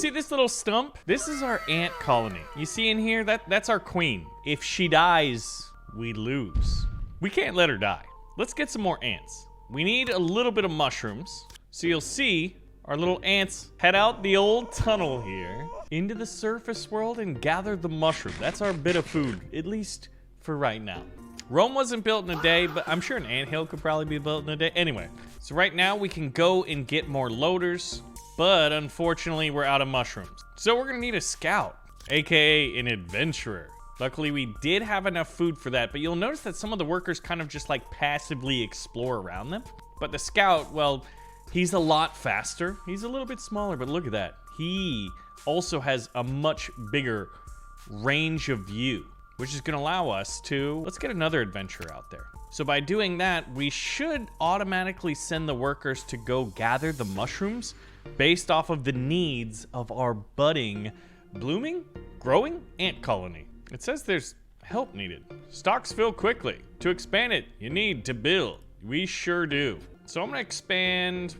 see this little stump? This is our ant colony. You see in here, that's our queen. If she dies, we lose. We can't let her die. Let's get some more ants. We need a little bit of mushrooms. So you'll see our little ants head out the old tunnel here into the surface world and gather the mushroom. That's our bit of food, at least for right now. Rome wasn't built in a day, but I'm sure an anthill could probably be built in a day. Anyway, so right now we can go and get more loaders, but unfortunately we're out of mushrooms. So we're gonna need a scout, AKA an adventurer. Luckily we did have enough food for that, but you'll notice that some of the workers kind of just like passively explore around them. But the scout, well, he's a lot faster. He's a little bit smaller, but look at that. He also has a much bigger range of view, which is gonna allow us to, let's get another adventurer out there. So by doing that, we should automatically send the workers to go gather the mushrooms based off of the needs of our budding, blooming, growing ant colony. It says there's help needed. Stocks fill quickly. To expand it, you need to build. We sure do. So I'm gonna expand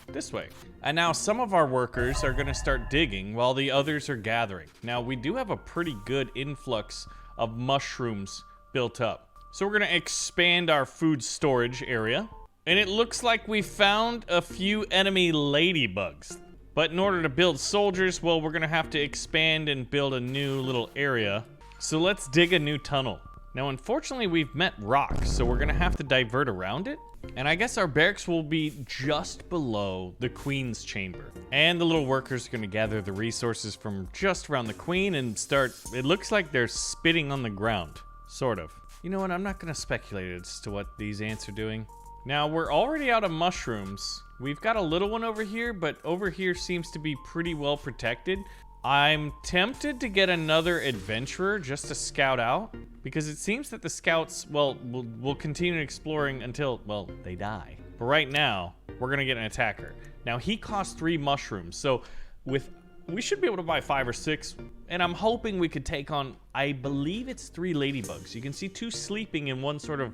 this way. And now some of our workers are gonna start digging while the others are gathering. Now we do have a pretty good influx of mushrooms built up. So we're gonna expand our food storage area. And it looks like we found a few enemy ladybugs. But in order to build soldiers, well, we're gonna have to expand and build a new little area. So let's dig a new tunnel. Now, unfortunately, we've met rocks, so we're gonna have to divert around it. And I guess our barracks will be just below the queen's chamber. And the little workers are gonna gather the resources from just around the queen and start, it looks like they're spitting on the ground, sort of. You know what, I'm not gonna speculate as to what these ants are doing. Now, we're already out of mushrooms. We've got a little one over here, but over here seems to be pretty well protected. I'm tempted to get another adventurer just to scout out, because it seems that the scouts, well, will continue exploring until, well, they die. But right now, we're gonna get an attacker. Now, he costs 3 mushrooms, so we should be able to buy 5 or 6, and I'm hoping we could take on, I believe it's 3 ladybugs. You can see 2 sleeping and 1 sort of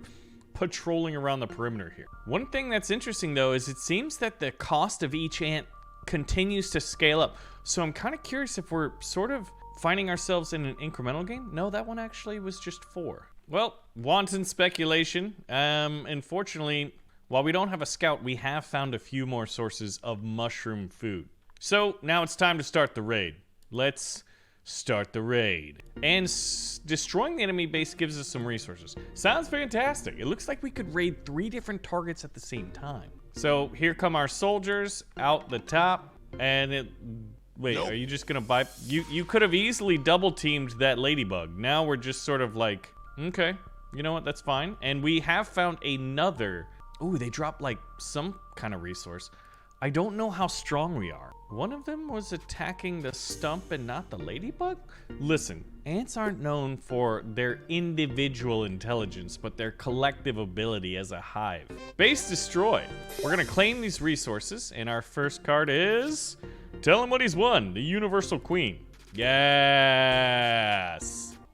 patrolling around the perimeter here. One thing that's interesting though is it seems that the cost of each ant continues to scale up. So I'm kind of curious if we're sort of finding ourselves in an incremental game. No, that one actually was just 4. Well, wanton speculation. Unfortunately, while we don't have a scout, we have found a few more sources of mushroom food. So now it's time to start the raid. Let's start the raid. And destroying the enemy base gives us some resources. Sounds fantastic. It looks like we could raid 3 different targets at the same time. So here come our soldiers out the top, and wait, nope. Are you just gonna buy? You could have easily double teamed that ladybug. Now we're just sort of like, okay, you know what, that's fine. And we have found another, ooh, they dropped like some kind of resource. I don't know how strong we are. One of them was attacking the stump and not the ladybug? Listen, ants aren't known for their individual intelligence, but their collective ability as a hive. Base destroyed. We're gonna claim these resources, and our first card is, tell him what he's won, the Universal Queen. Yes!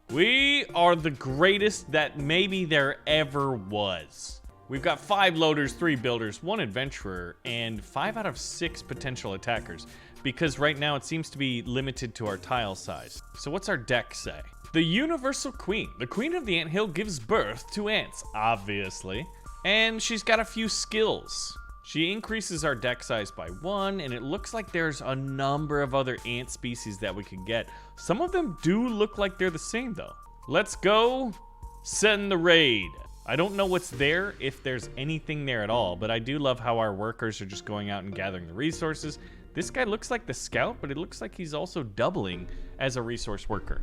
We are the greatest that maybe there ever was. We've got 5 loaders, 3 builders, 1 adventurer, and 5 out of 6 potential attackers, because right now it seems to be limited to our tile size. So what's our deck say? The Universal Queen. The Queen of the Anthill gives birth to ants, obviously. And she's got a few skills. She increases our deck size by 1, and it looks like there's a number of other ant species that we could get. Some of them do look like they're the same though. Let's go send the raid. I don't know what's there, if there's anything there at all, but I do love how our workers are just going out and gathering the resources. This guy looks like the scout, but it looks like he's also doubling as a resource worker,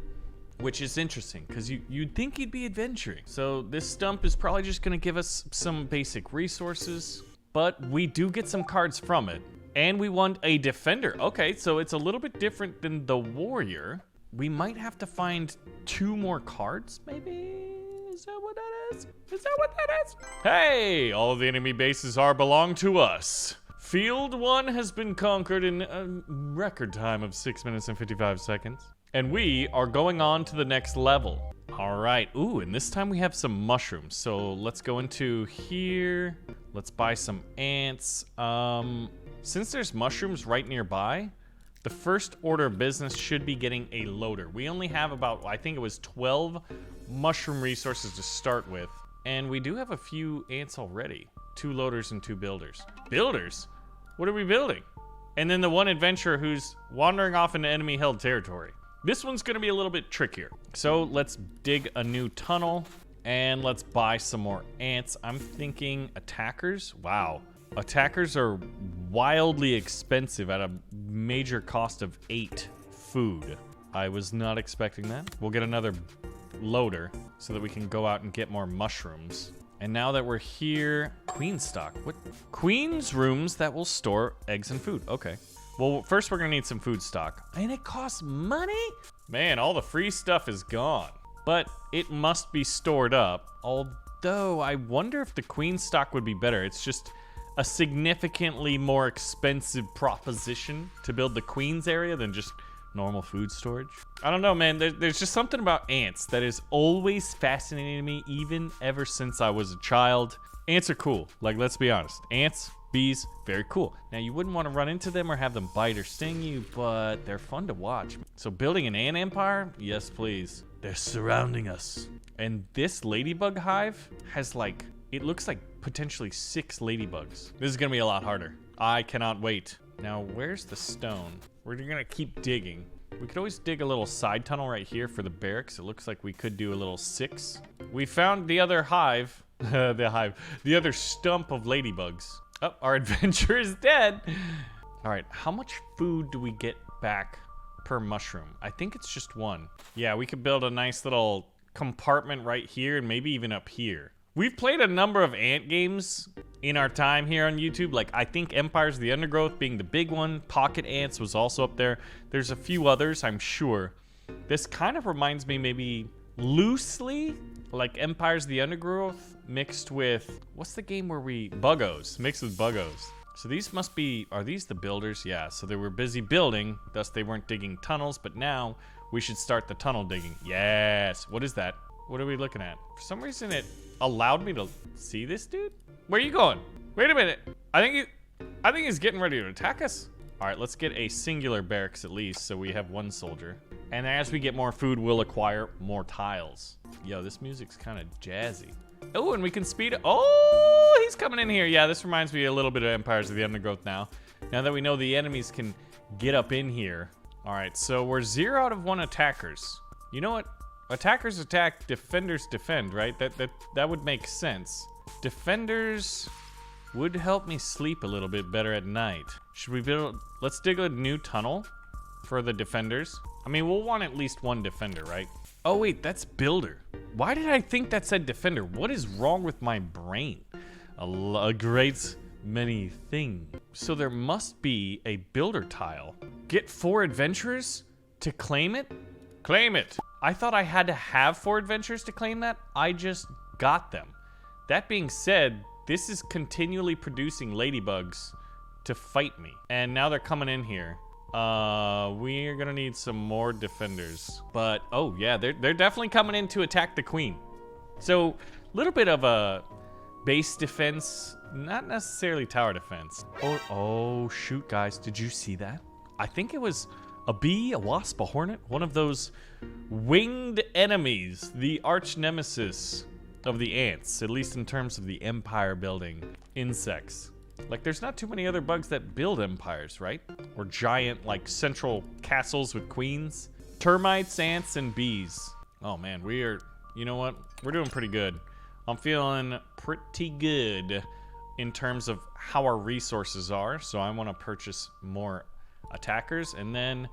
which is interesting because you'd think he'd be adventuring. So this stump is probably just gonna give us some basic resources, but we do get some cards from it. And we want a defender. Okay, so it's a little bit different than the warrior. We might have to find 2 more cards, maybe? Is that what that is? Is that what that is? Hey, all the enemy bases belong to us. Field 1 has been conquered in a record time of 6 minutes and 55 seconds. And we are going on to the next level. All right, ooh, and this time we have some mushrooms. So let's go into here. Let's buy some ants. Since there's mushrooms right nearby, The first order of business should be getting a loader. We only have about, I think it was 12 mushroom resources to start with. And we do have a few ants already. 2 loaders and 2 builders. Builders? What are we building? And then the one adventurer who's wandering off into enemy-held territory. This one's gonna be a little bit trickier. So let's dig a new tunnel and let's buy some more ants. I'm thinking attackers. Wow. Attackers are wildly expensive at a major cost of 8 food. I was not expecting that. We'll get another loader so that we can go out and get more mushrooms. And now that we're here, queen stock. What? Queen's rooms that will store eggs and food. Okay. Well, first we're gonna need some food stock. And it costs money? Man, all the free stuff is gone. But it must be stored up. Although, I wonder if the queen stock would be better. It's just a significantly more expensive proposition to build the queen's area than just normal food storage. I don't know, man. There's just something about ants that is always fascinating me, even ever since I was a child. Ants are cool. Like, let's be honest. Ants, bees, very cool. Now, you wouldn't want to run into them or have them bite or sting you, but they're fun to watch. So building an ant empire? Yes, please. They're surrounding us. And this ladybug hive has like, it looks like potentially 6 ladybugs. This is gonna be a lot harder. I cannot wait. Now, where's the stone? We're gonna keep digging. We could always dig a little side tunnel right here for the barracks. It looks like we could do a little 6. We found the other hive, the other stump of ladybugs. Oh, our adventure is dead. All right, how much food do we get back per mushroom? I think it's just 1. Yeah, we could build a nice little compartment right here and maybe even up here. We've played a number of ant games in our time here on YouTube. Like, I think Empires of the Undergrowth being the big one. Pocket Ants was also up there. There's a few others, I'm sure. This kind of reminds me maybe loosely like Empires of the Undergrowth mixed with, what's the game where we, Buggos, mixed with Buggos. So these must be, are these the builders? Yeah, so they were busy building, thus they weren't digging tunnels, but now we should start the tunnel digging. Yes, what is that? What are we looking at? For some reason it allowed me to see this dude. Where are you going? Wait a minute. I think he's getting ready to attack us. All right, let's get a singular barracks at least so we have 1 soldier. And as we get more food, we'll acquire more tiles. Yo, this music's kind of jazzy. Oh, and we can speed it. Oh, he's coming in here. Yeah, this reminds me a little bit of Empires of the Undergrowth now. Now that we know the enemies can get up in here. All right, so we're 0 out of 1 attackers. You know what? Attackers attack, defenders defend, right? That would make sense. Defenders would help me sleep a little bit better at night. Should we build, let's dig a new tunnel for the defenders. I mean, we'll want at least 1 defender, right? Oh wait, that's builder. Why did I think that said defender? What is wrong with my brain? A great many things. So there must be a builder tile. Get 4 adventurers to claim it? Claim it. I thought I had to have 4 adventurers to claim that. I just got them. That being said, this is continually producing ladybugs to fight me. And now they're coming in here. We're gonna need some more defenders. But, oh yeah, they're definitely coming in to attack the queen. So, a little bit of a base defense, not necessarily tower defense. Oh shoot, guys, did you see that? I think it was a bee, a wasp, a hornet, one of those winged enemies, the arch nemesis of the ants, at least in terms of the empire building insects. Like, there's not too many other bugs that build empires, right? Or giant, like, central castles with queens. Termites, ants, and bees. Oh man, you know what? We're doing pretty good. I'm feeling pretty good in terms of how our resources are, so I want to purchase more attackers, and then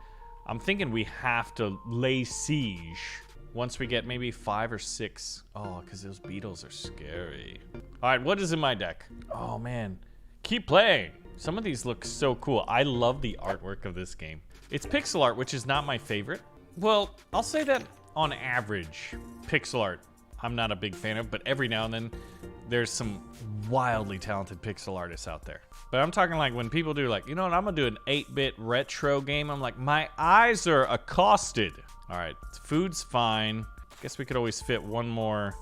I'm thinking we have to lay siege once we get maybe 5 or 6. Oh, because those beetles are scary. All right, what is in my deck? Oh man, keep playing. Some of these look so cool. I love the artwork of this game. It's pixel art, which is not my favorite. Well, I'll say that on average, pixel art I'm not a big fan of, but every now and then there's some wildly talented pixel artists out there. But I'm talking like when people do like, you know what, I'm gonna do an 8-bit retro game. I'm like, my eyes are accosted. All right, food's fine. Guess we could always fit 1 more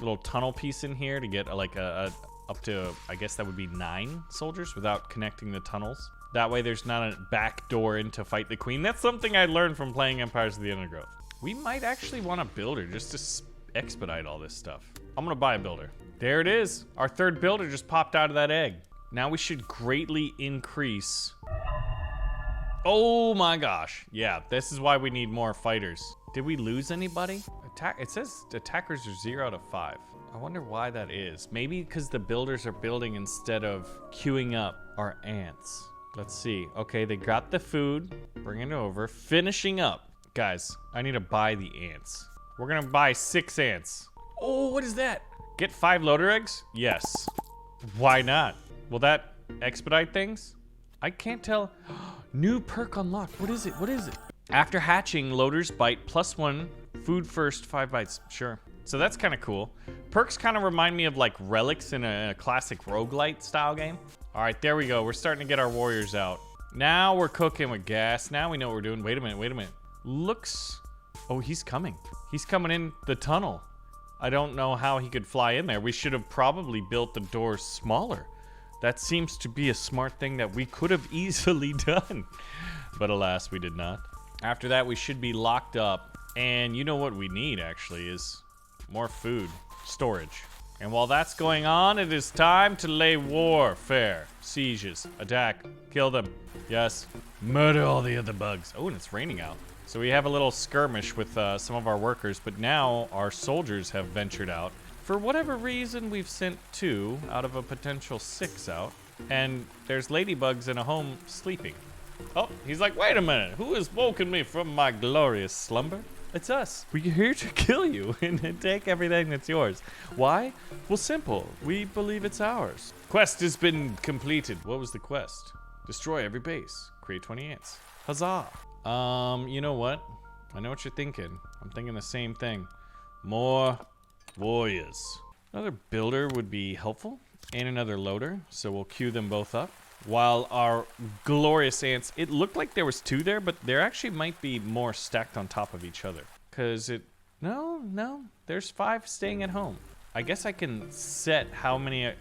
little tunnel piece in here to get like up to, I guess that would be 9 soldiers without connecting the tunnels. That way there's not a back door in to fight the queen. That's something I learned from playing Empires of the Undergrowth. We might actually want a builder just to expedite all this stuff. I'm gonna buy a builder. There it is. Our third builder just popped out of that egg. Now we should greatly increase. Oh my gosh. Yeah, this is why we need more fighters. Did we lose anybody? It says attackers are 0 out of 5. I wonder why that is. Maybe because the builders are building instead of queuing up our ants. Let's see. Okay, they got the food. Bringing it over. Finishing up. Guys, I need to buy the ants. We're gonna buy 6 ants. Oh, what is that? Get 5 loader eggs? Yes. Why not? Will that expedite things? I can't tell. New perk unlocked. What is it? What is it? After hatching, loaders bite +1. Food first, 5 bites. Sure. So that's kind of cool. Perks kind of remind me of like relics in a classic roguelite style game. All right, there we go. We're starting to get our warriors out. Now we're cooking with gas. Now we know what we're doing. Wait a minute, wait a minute. Looks, oh, he's coming. He's coming in the tunnel. I don't know how he could fly in there. We should have probably built the doors smaller. That seems to be a smart thing that we could have easily done. But alas, we did not. After that, we should be locked up. And you know what we need, actually, is more food. Storage. And while that's going on, it is time to lay warfare. Sieges. Attack. Kill them. Yes. Murder all the other bugs. Oh, and it's raining out. So we have a little skirmish with some of our workers, but now our soldiers have ventured out. For whatever reason, we've sent 2 out of a potential 6 out. And there's ladybugs in a home sleeping. Oh, he's like, wait a minute. Who has woken me from my glorious slumber? It's us. We're here to kill you and take everything that's yours. Why? Well, simple. We believe it's ours. Quest has been completed. What was the quest? Destroy every base. Create 20 ants. Huzzah. You know what? I know what you're thinking. I'm thinking the same thing. More warriors. Another builder would be helpful, and another loader, so we'll queue them both up. While our glorious ants, it looked like there was 2 there, but there actually might be more stacked on top of each other. Cause no, there's 5 staying at home. I guess I can set how many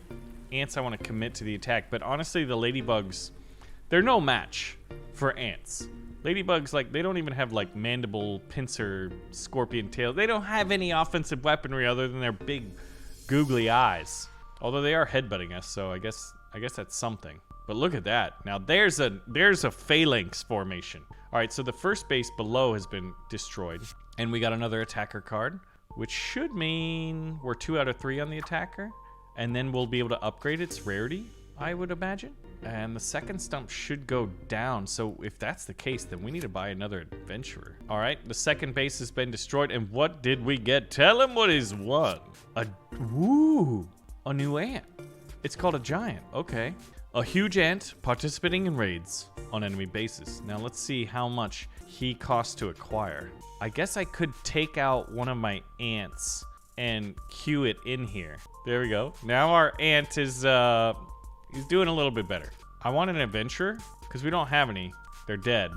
ants I want to commit to the attack, but honestly, the ladybugs, they're no match for ants. Ladybugs, like, they don't even have, like, mandible, pincer, scorpion tail. They don't have any offensive weaponry other than their big, googly eyes. Although they are headbutting us, so I guess that's something. But look at that. Now, there's a phalanx formation. All right, so the first base below has been destroyed. And we got another attacker card, which should mean we're 2 out of 3 on the attacker. And then we'll be able to upgrade its rarity, I would imagine. And the second stump should go down. So if that's the case, then we need to buy another adventurer. All right, the second base has been destroyed. And what did we get? Tell him what is won. A new ant. It's called a giant. Okay. A huge ant participating in raids on enemy bases. Now let's see how much he costs to acquire. I guess I could take out one of my ants and queue it in here. There we go. Now our ant is he's doing a little bit better. I want an adventurer because we don't have any. They're dead.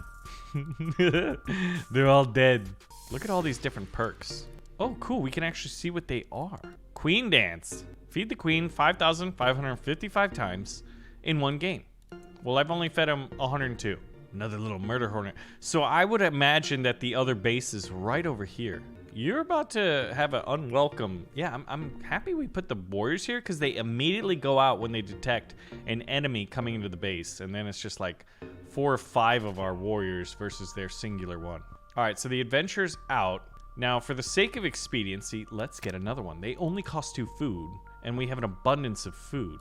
They're all dead. Look at all these different perks. Oh, cool. We can actually see what they are. Queen dance. Feed the queen 5,555 times in one game. Well, I've only fed him 102. Another little murder hornet. So I would imagine that the other base is right over here. You're about to have an unwelcome... Yeah, I'm happy we put the warriors here because they immediately go out when they detect an enemy coming into the base. And then it's just like 4 or 5 of our warriors versus their singular one. All right, so the adventure's out. Now, for the sake of expediency, let's get another one. They only cost 2 food, and we have an abundance of food.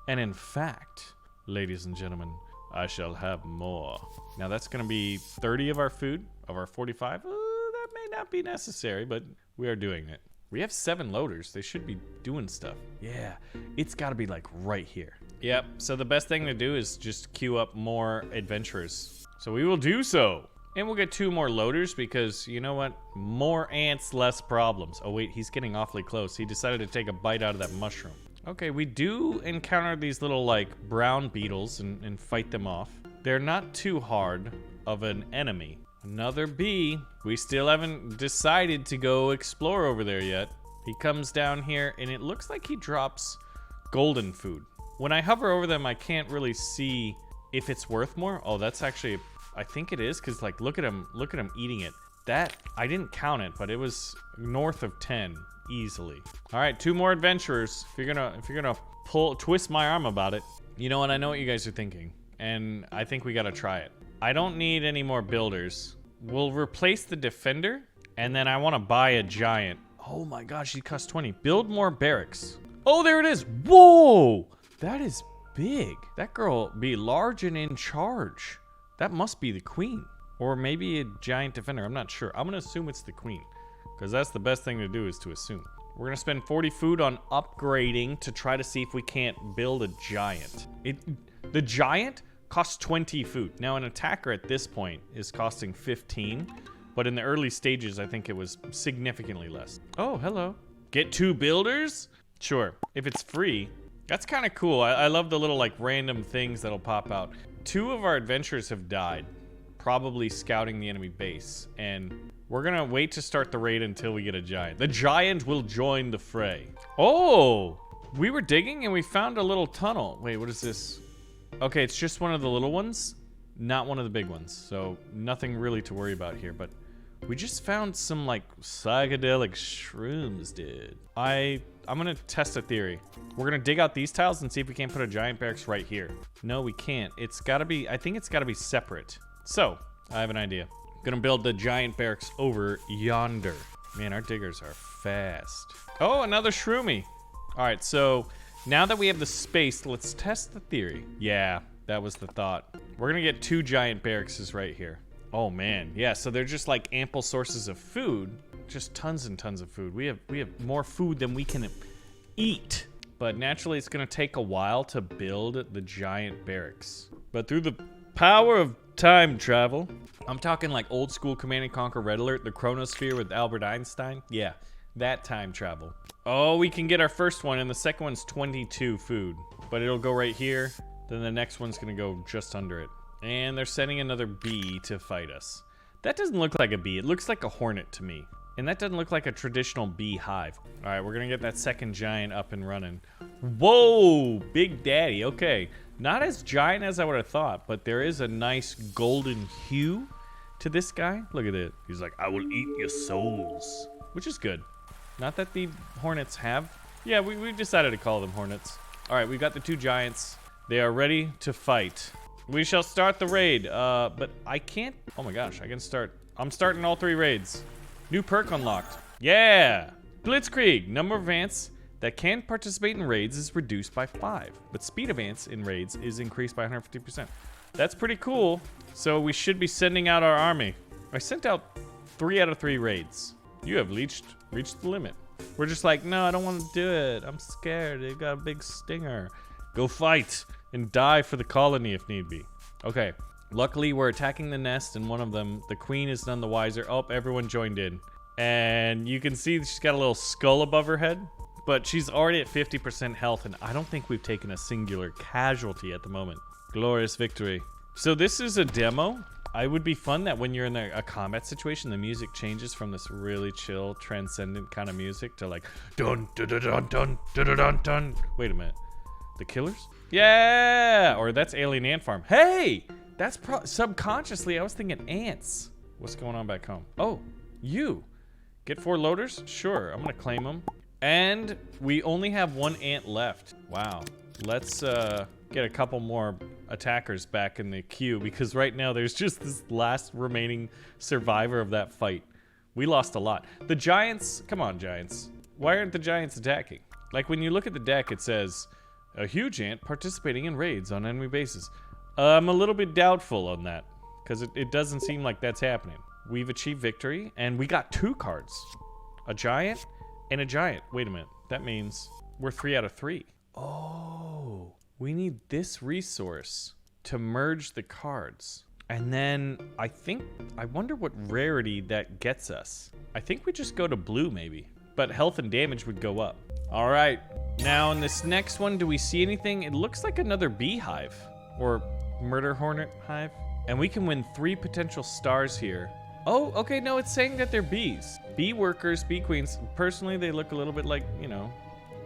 And in fact, ladies and gentlemen, I shall have more. Now, that's going to be 30 of our food, of our 45. That may not be necessary, but we are doing it. We have 7 loaders. They should be doing stuff. Yeah, it's got to be like right here. Yep, so the best thing to do is just queue up more adventurers. So we will do so. And we'll get 2 more loaders because, you know what? More ants, less problems. Oh, wait, he's getting awfully close. He decided to take a bite out of that mushroom. Okay, we do encounter these little, like, brown beetles and fight them off. They're not too hard of an enemy. Another bee. We still haven't decided to go explore over there yet. He comes down here, and it looks like he drops golden food. When I hover over them, I can't really see if it's worth more. Oh, that's actually, I think it is, because like look at him eating it. That, I didn't count it, but it was north of 10 easily. All right, 2 more adventurers. If you're gonna twist my arm about it. You know what, I know what you guys are thinking, and I think we gotta try it. I don't need any more builders. We'll replace the defender, and then I wanna buy a giant. Oh my gosh, he costs 20. Build more barracks. Oh, there it is. Whoa, that is big. That girl be large and in charge. That must be the queen. Or maybe a giant defender, I'm not sure. I'm gonna assume it's the queen, because that's the best thing to do, is to assume. We're gonna spend 40 food on upgrading to try to see if we can't build a giant. The giant costs 20 food. Now an attacker at this point is costing 15, but in the early stages, I think it was significantly less. Oh, hello. Get 2 builders? Sure, if it's free. That's kind of cool. I love the little like random things that'll pop out. 2 of our adventurers have died, probably scouting the enemy base, and we're gonna wait to start the raid until we get a giant. The giant will join the fray. Oh, we were digging and we found a little tunnel. Wait, what is this? Okay, it's just one of the little ones, not one of the big ones, so nothing really to worry about here, but we just found some like psychedelic shrooms, dude. I'm gonna test a theory. We're gonna dig out these tiles and see if we can't put a giant barracks right here. No, we can't. It's gotta be, I think it's gotta be separate. So, I have an idea. Gonna build the giant barracks over yonder. Man, our diggers are fast. Oh, another shroomy. All right, so now that we have the space, let's test the theory. Yeah, that was the thought. We're gonna get 2 giant barracks right here. Oh man, yeah, so they're just like ample sources of food. Just tons and tons of food. We have more food than we can eat. But naturally, it's gonna take a while to build the giant barracks. But through the power of time travel, I'm talking like old school Command and Conquer Red Alert, the Chronosphere with Albert Einstein. Yeah, that time travel. Oh, we can get our first one, and the second one's 22 food. But it'll go right here. Then the next one's gonna go just under it. And they're sending another bee to fight us. That doesn't look like a bee. It looks like a hornet to me. And that doesn't look like a traditional bee hive. All right, we're gonna get that second giant up and running. Whoa, Big Daddy, okay. Not as giant as I would have thought, but there is a nice golden hue to this guy. Look at it. He's like, I will eat your souls, which is good. Not that the hornets have. Yeah, we decided to call them hornets. All right, we got the 2 giants. They are ready to fight. We shall start the raid, but I can't. Oh my gosh, I can start. I'm starting all 3 raids. New perk unlocked. Yeah! Blitzkrieg. Number of ants that can participate in raids is reduced by 5, but speed of ants in raids is increased by 150%. That's pretty cool. So we should be sending out our army. I sent out 3 out of 3 raids. You have reached the limit. We're just like, no, I don't want to do it. I'm scared. They've got a big stinger. Go fight and die for the colony if need be. Okay. Luckily, we're attacking the nest, and one of them, the queen, is none the wiser. Oh, everyone joined in. And you can see she's got a little skull above her head, but she's already at 50% health, and I don't think we've taken a singular casualty at the moment. Glorious victory. So this is a demo. It would be fun that when you're in a combat situation, the music changes from this really chill, transcendent kind of music to like dun dun dun dun dun dun dun dun. Wait a minute. The killers? Yeah! Or that's Alien Ant Farm. Hey! That's subconsciously, I was thinking ants. What's going on back home? Oh, you. Get 4 loaders? Sure, I'm gonna claim them. And we only have 1 ant left. Wow. Let's get a couple more attackers back in the queue, because right now there's just this last remaining survivor of that fight. We lost a lot. The giants, come on giants. Why aren't the giants attacking? Like when you look at the deck, it says, a huge ant participating in raids on enemy bases. I'm a little bit doubtful on that, because it doesn't seem like that's happening. We've achieved victory, and we got 2 cards. A giant and a giant. Wait a minute. That means we're 3 out of 3. Oh, we need this resource to merge the cards. And then I wonder what rarity that gets us. I think we just go to blue maybe, but health and damage would go up. All right, now in this next one, do we see anything? It looks like another beehive or murder hornet hive. And we can win 3 potential stars here. Oh, okay, no, it's saying that they're bees. Bee workers, bee queens. Personally, they look a little bit like, you know,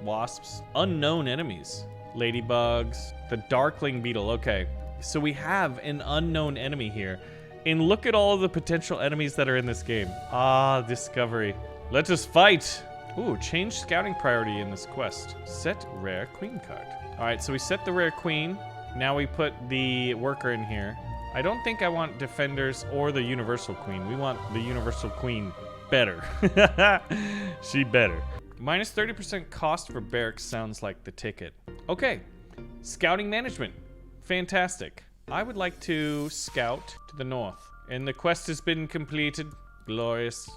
wasps. Unknown enemies. Ladybugs. The darkling beetle, okay. So we have an unknown enemy here. And look at all the potential enemies that are in this game. Ah, discovery. Let us fight. Ooh, change scouting priority in this quest. Set rare queen card. All right, so we set the rare queen. Now we put the worker in here. I don't think I want defenders or the universal queen. We want the universal queen better. She better. Minus 30% cost for barracks sounds like the ticket. Okay, scouting management. Fantastic. I would like to scout to the north. And the quest has been completed. Glorious,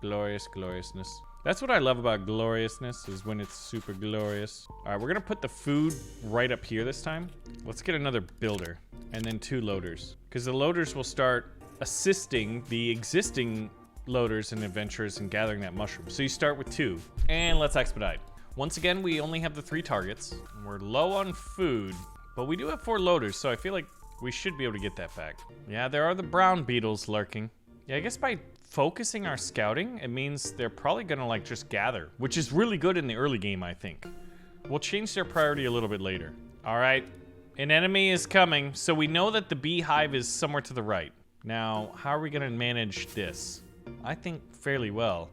glorious, gloriousness. That's what I love about gloriousness, is when it's super glorious. All right, we're gonna put the food right up here this time. Let's get another builder and then 2 loaders, because the loaders will start assisting the existing loaders and adventurers in gathering that mushroom. So you start with 2, and let's expedite. Once again, we only have the 3 targets. We're low on food, but we do have 4 loaders, so I feel like we should be able to get that back. Yeah, there are the brown beetles lurking. Yeah, I guess by focusing our scouting, it means they're probably gonna like just gather, which is really good in the early game, I think. We'll change their priority a little bit later. All right, an enemy is coming, so we know that the beehive is somewhere to the right. Now, how are we gonna manage this? I think fairly well.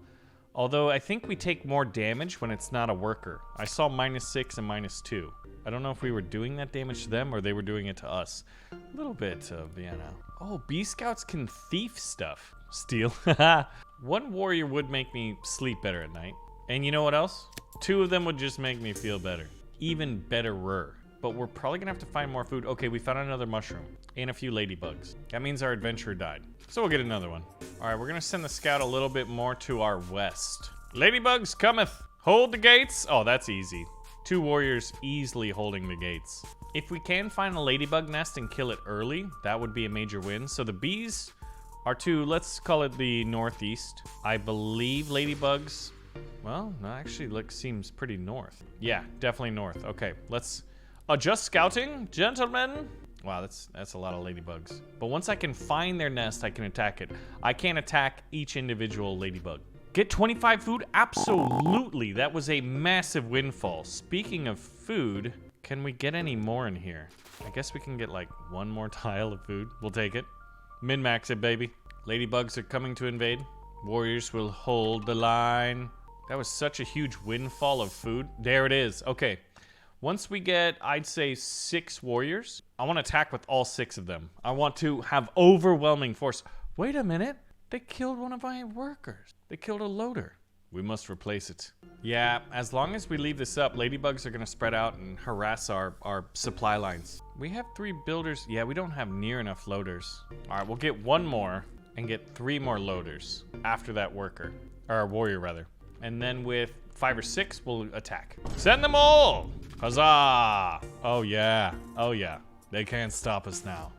Although I think we take more damage when it's not a worker. I saw -6 and -2. I don't know if we were doing that damage to them or they were doing it to us. A little bit of, you know. Oh, bee scouts can thief stuff. Steal. 1 warrior would make me sleep better at night. And you know what else? 2 of them would just make me feel better. Even betterer. But we're probably gonna have to find more food. Okay, we found another mushroom and a few ladybugs. That means our adventurer died. So we'll get another one. All right, we're gonna send the scout a little bit more to our west. Ladybugs cometh. Hold the gates. Oh, that's easy. 2 warriors easily holding the gates. If we can find a ladybug nest and kill it early, that would be a major win. So the bees are to, let's call it the northeast. I believe ladybugs, well, no, actually seems pretty north. Yeah, definitely north. Okay, let's adjust scouting, gentlemen. Wow, that's a lot of ladybugs. But once I can find their nest, I can attack it. I can't attack each individual ladybug. Get 25 food? Absolutely. That was a massive windfall. Speaking of food, can we get any more in here? I guess we can get like 1 more tile of food. We'll take it. Min-max it, baby. Ladybugs are coming to invade. Warriors will hold the line. That was such a huge windfall of food. There it is. Okay. Once we get, I'd say 6 warriors, I want to attack with all 6 of them. I want to have overwhelming force. Wait a minute. They killed one of my workers. They killed a loader. We must replace it. Yeah, as long as we leave this up, ladybugs are going to spread out and harass our supply lines. We have 3 builders. Yeah, we don't have near enough loaders. All right, we'll get 1 more and get 3 more loaders after that worker. Or warrior, rather. And then with 5 or 6, we'll attack. Send them all! Huzzah! Oh, yeah. Oh, yeah. They can't stop us now.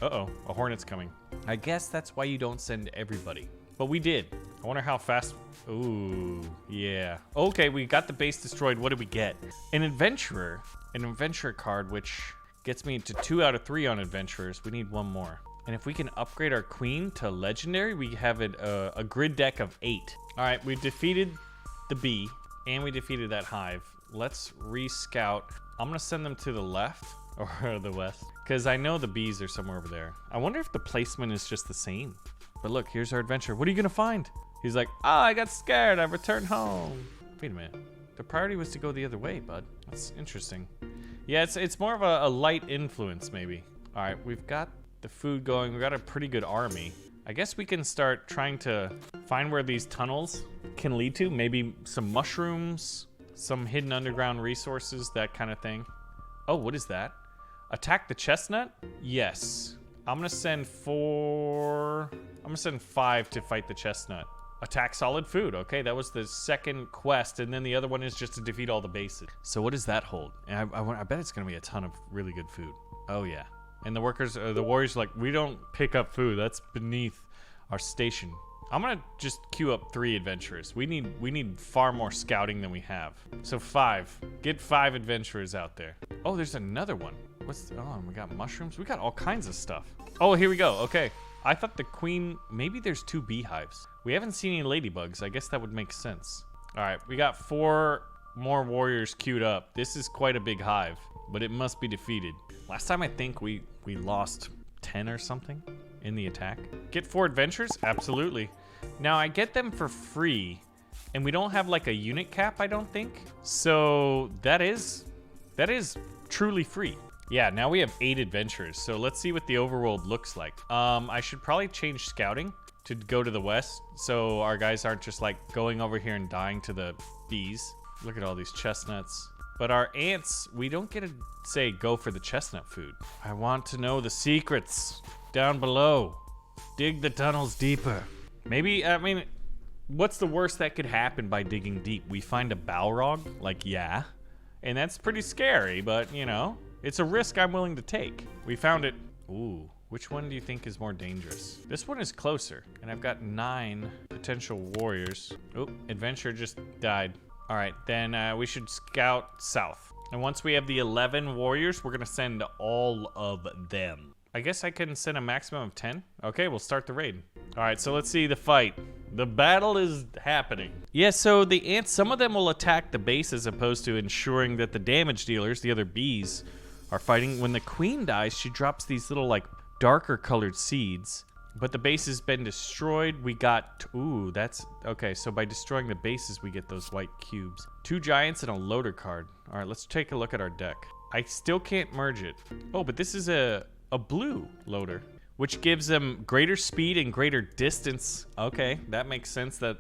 Uh-oh, a hornet's coming. I guess that's why you don't send everybody. But we did. I wonder how fast... Ooh, yeah. Okay, we got the base destroyed. What did we get? An adventurer. An adventurer card, which gets me to 2 out of 3 on adventurers. We need 1 more. And if we can upgrade our queen to legendary, we have a grid deck of 8. All right, we defeated the bee, and we defeated that hive. Let's re-scout. I'm going to send them to the left, or the west, because I know the bees are somewhere over there. I wonder if the placement is just the same. But look, here's our adventure. What are you going to find? He's like, I got scared. I returned home. Wait a minute. The priority was to go the other way, bud. That's interesting. Yeah, it's more of a light influence, maybe. All right, we've got the food going. We've got a pretty good army. I guess we can start trying to find where these tunnels can lead to. Maybe some mushrooms, some hidden underground resources, that kind of thing. Oh, what is that? Attack the chestnut? Yes. I'm gonna send 5 to fight the chestnut. Attack solid food. Okay, that was the second quest, and then the other one is just to defeat all the bases. So what does that hold? And I bet it's gonna be a ton of really good food. Oh yeah. And the workers, the warriors are like, we don't pick up food. That's beneath our station. I'm gonna just queue up 3 adventurers. We need far more scouting than we have. So 5. Get 5 adventurers out there. Oh, there's another one. Oh, we got mushrooms. We got all kinds of stuff. Oh, here we go. Okay. I thought the queen, maybe there's 2 beehives. We haven't seen any ladybugs. I guess that would make sense. All right, we got 4 more warriors queued up. This is quite a big hive, but it must be defeated. Last time I think we lost 10 or something in the attack. Get 4 adventures? Absolutely. Now I get them for free, and we don't have like a unit cap, I don't think. So that is truly free. Yeah, now we have 8 adventures. So let's see what the overworld looks like. I should probably change scouting to go to the west, so our guys aren't just like going over here and dying to the bees. Look at all these chestnuts. But our ants, we don't get to say go for the chestnut food. I want to know the secrets down below. Dig the tunnels deeper. Maybe, I mean, what's the worst that could happen by digging deep? We find a Balrog? Like, yeah. And that's pretty scary, but, you know, it's a risk I'm willing to take. We found it. Ooh, which one do you think is more dangerous? This one is closer, and I've got 9 potential warriors. Oh, adventure just died. All right, then we should scout south. And once we have the 11 warriors, we're gonna send all of them. I guess I can send a maximum of 10. Okay, we'll start the raid. All right, so let's see the fight. The battle is happening. Yeah, so the ants, some of them will attack the base as opposed to ensuring that the damage dealers, the other bees, are fighting. When the queen dies, she drops these little like darker colored seeds. But the base has been destroyed. We got, ooh, that's, okay, so by destroying the bases, we get those white cubes. 2 giants and a loader card. All right, let's take a look at our deck. I still can't merge it. Oh, but this is a blue loader, which gives them greater speed and greater distance. Okay, that makes sense that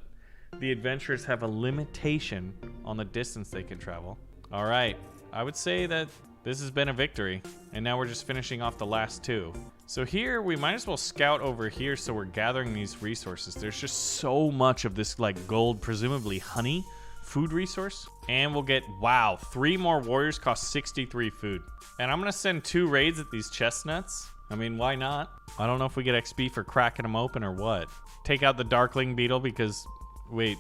the adventurers have a limitation on the distance they can travel. All right, I would say that this has been a victory, and now we're just finishing off the last 2. So here, we might as well scout over here so we're gathering these resources. There's just so much of this like gold, presumably honey, food resource. And we'll get, wow, 3 more warriors cost 63 food. And I'm gonna send 2 raids at these chestnuts. I mean, why not? I don't know if we get XP for cracking them open or what. Take out the Darkling Beetle because, wait,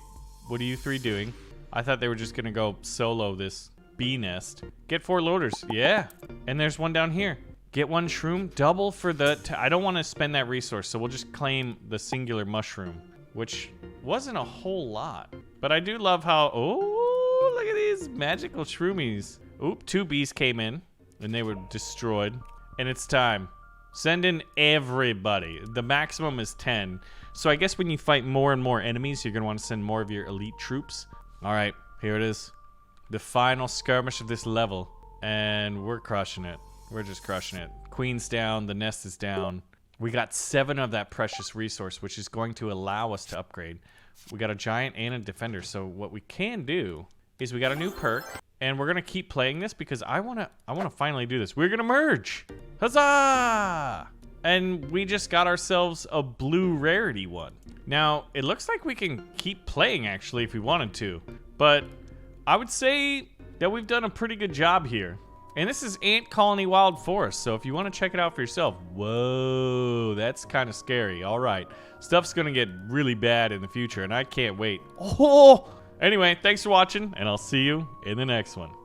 what are you 3 doing? I thought they were just gonna go solo this bee nest. Get 4 loaders, yeah. And there's one down here. Get 1 shroom, double for the, I don't wanna spend that resource, so we'll just claim the singular mushroom, which wasn't a whole lot. But I do love how, oh, look at these magical shroomies. Oop, 2 bees came in and they were destroyed. And it's time. Send in everybody. The maximum is 10. So I guess when you fight more and more enemies, you're gonna wanna send more of your elite troops. All right, here it is. The final skirmish of this level. And we're crushing it. We're just crushing it. Queen's down, the nest is down. We got 7 of that precious resource, which is going to allow us to upgrade. We got a giant and a defender, so what we can do is we got a new perk, and we're gonna keep playing this because I wanna finally do this. We're gonna merge! Huzzah! And we just got ourselves a blue rarity one. Now, it looks like we can keep playing actually if we wanted to, but I would say that we've done a pretty good job here. And this is Ant Colony Wild Forest, so if you want to check it out for yourself, whoa, that's kind of scary. All right, stuff's gonna get really bad in the future, and I can't wait. Oh! Anyway, thanks for watching, and I'll see you in the next one.